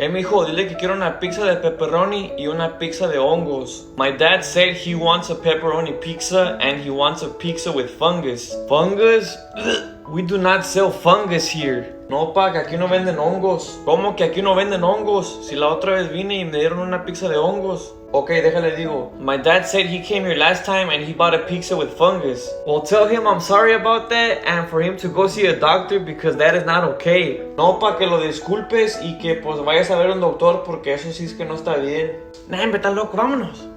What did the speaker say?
Mijo, dile que quiero una pizza de pepperoni y una pizza de hongos. My dad said he wants a pepperoni pizza and he wants a pizza with fungus. Fungus? We do not sell fungus here. No, pa, que aquí no venden hongos. ¿Cómo que aquí no venden hongos? Si la otra vez vine y me dieron una pizza de hongos. Ok, déjale digo. My dad said he came here last time and he bought a pizza with fungus. Well, tell him I'm sorry about that and for him to go see a doctor because that is not okay. No, pa, que lo disculpes y que pues vayas a ver a un doctor porque eso sí es que no está bien. Nah, vete loco, vámonos.